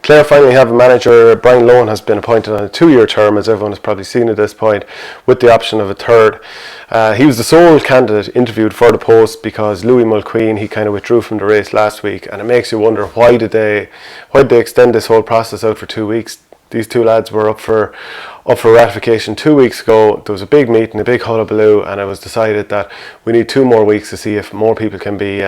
Clare finally have a manager. Brian Lohan has been appointed on a 2-year term, as everyone has probably seen at this point, with the option of a third. He was the sole candidate interviewed for the post because Louis Mulqueen, he kind of withdrew from the race last week, and it makes you wonder why did they extend this whole process out for 2 weeks. These two lads were up for ratification 2 weeks ago. There was a big meeting, a big hullabaloo, and it was decided that we need 2 more weeks to see if more people can be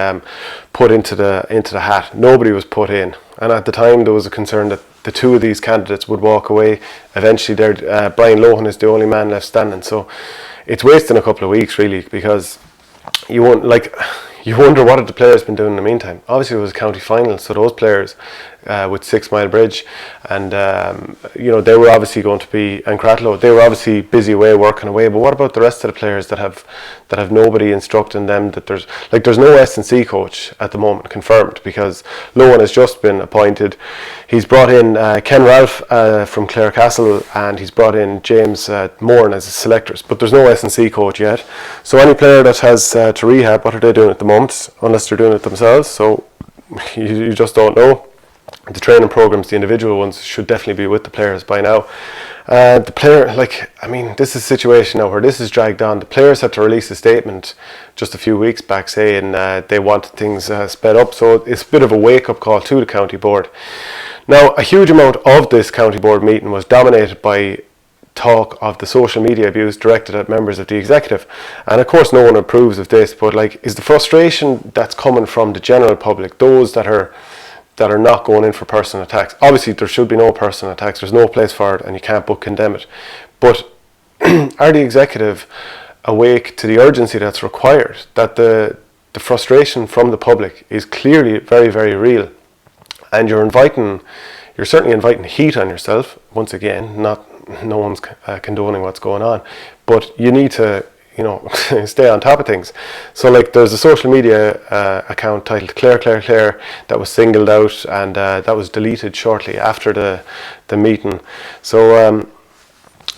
put into the hat. Nobody was put in, and at the time there was a concern that the 2 of these candidates would walk away. Eventually, Brian Lohan is the only man left standing, so it's wasting a couple of weeks really, because you wonder what had the players been doing in the meantime. Obviously it was a county final, so those players with 6 Mile Bridge and they were obviously going to be, and Caherlohan, they were obviously busy away, working away. But what about the rest of the players that have nobody instructing them? That there's no S&C coach at the moment confirmed, because Lohan has just been appointed. He's brought in Ken Ralph from Clare Castle, and he's brought in James Moran as selectors, but there's no S&C coach yet. So any player that has to rehab, what are they doing at the moment, unless they're doing it themselves? So you just don't know. The training programs, the individual ones, should definitely be with the players by now. The player, this is a situation now where this is dragged on. The players had to release a statement just a few weeks back saying they wanted things sped up. So it's a bit of a wake-up call to the county board. Now, a huge amount of this county board meeting was dominated by talk of the social media abuse directed at members of the executive, and of course no one approves of this, but is the frustration that's coming from the general public, those that are not going in for personal attacks. Obviously there should be no personal attacks, there's no place for it, and you can't but condemn it, but are the executive awake to the urgency that's required, that the frustration from the public is clearly very, very real, and you're certainly inviting heat on yourself. Once again, no one's condoning what's going on, but you need to stay on top of things. So there's a social media account titled Clare that was singled out, and that was deleted shortly after the meeting. So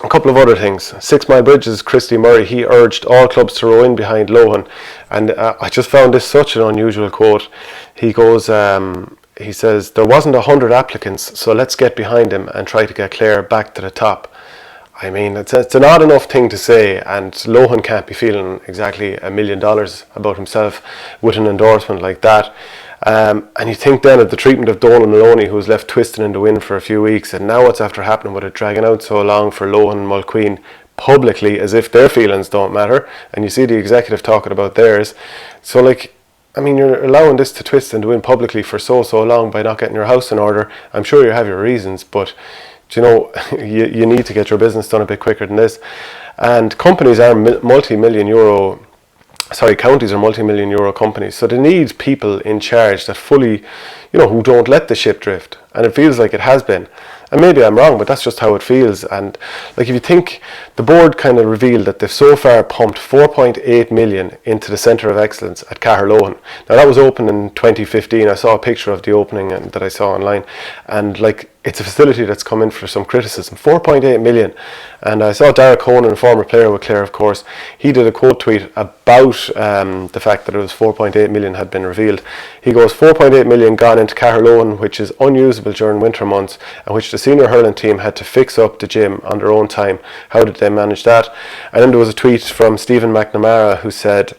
a couple of other things. 6 Mile Bridge's Christy Murray, he urged all clubs to row in behind Lohan, and I just found this such an unusual quote. He goes, he says, "There wasn't 100 applicants, so let's get behind him and try to get Clare back to the top." I mean, it's an odd enough thing to say, and Lohan can't be feeling exactly $1 million about himself with an endorsement like that. And you think then of the treatment of Donald Maloney, who was left twisting in the wind for a few weeks, and now what's after happening with it dragging out so long for Lohan and Mulqueen publicly, as if their feelings don't matter, and you see the executive talking about theirs. So you're allowing this to twist in the wind publicly for so long by not getting your house in order. I'm sure you have your reasons, but you need to get your business done a bit quicker than this. And companies are multi-million euro companies, so they need people in charge that fully, who don't let the ship drift, and it feels like it has been. And maybe I'm wrong, but that's just how it feels. And if you think, the board kind of revealed that they've so far pumped 4.8 million into the Centre of Excellence at Caherlohan. Now that was opened in 2015. I saw a picture of the opening that I saw online, and it's a facility that's come in for some criticism. 4.8 million. And I saw Derek Conan, a former player with Clare, of course, he did a quote tweet about the fact that it was 4.8 million had been revealed. He goes, 4.8 million gone into Caherlohan, which is unusable during winter months, and which the senior hurling team had to fix up the gym on their own time. How did they manage that? And then there was a tweet from Stephen McNamara who said,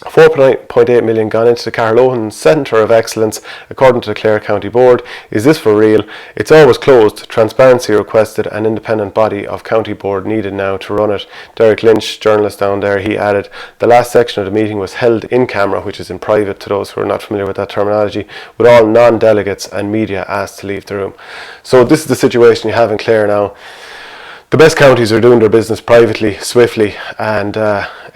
4.8 million gone into the Caherlohan Centre of Excellence, according to the Clare County Board. Is this for real? It's always closed. Transparency requested. An independent body of County Board needed now to run it. Derek Lynch, journalist down there, he added, the last section of the meeting was held in camera, which is in private to those who are not familiar with that terminology, with all non-delegates and media asked to leave the room. So this is the situation you have in Clare now. The best counties are doing their business privately, swiftly, and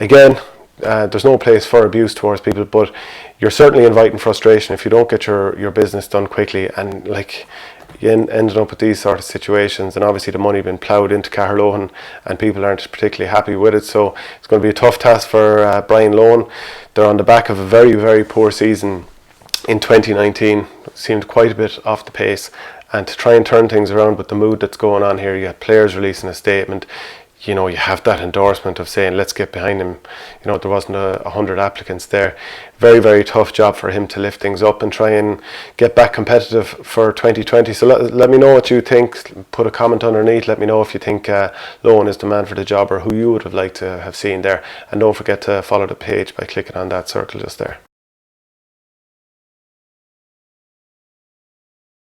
again, there's no place for abuse towards people, but you're certainly inviting frustration if you don't get your business done quickly, and you ended up with these sort of situations. And obviously the money been ploughed into Caherlohan and people aren't particularly happy with it, so it's going to be a tough task for Brian Lohan. They're on the back of a very, very poor season in 2019. It seemed quite a bit off the pace, and to try and turn things around with the mood that's going on here, you have players releasing a statement, you know, you have that endorsement of saying let's get behind him. You know, there wasn't 100 applicants there. Very, very tough job for him to lift things up and try and get back competitive for 2020. So let me know what you think. Put a comment underneath. Let me know if you think Lohan is the man for the job, or who you would have liked to have seen there. And don't forget to follow the page by clicking on that circle just there.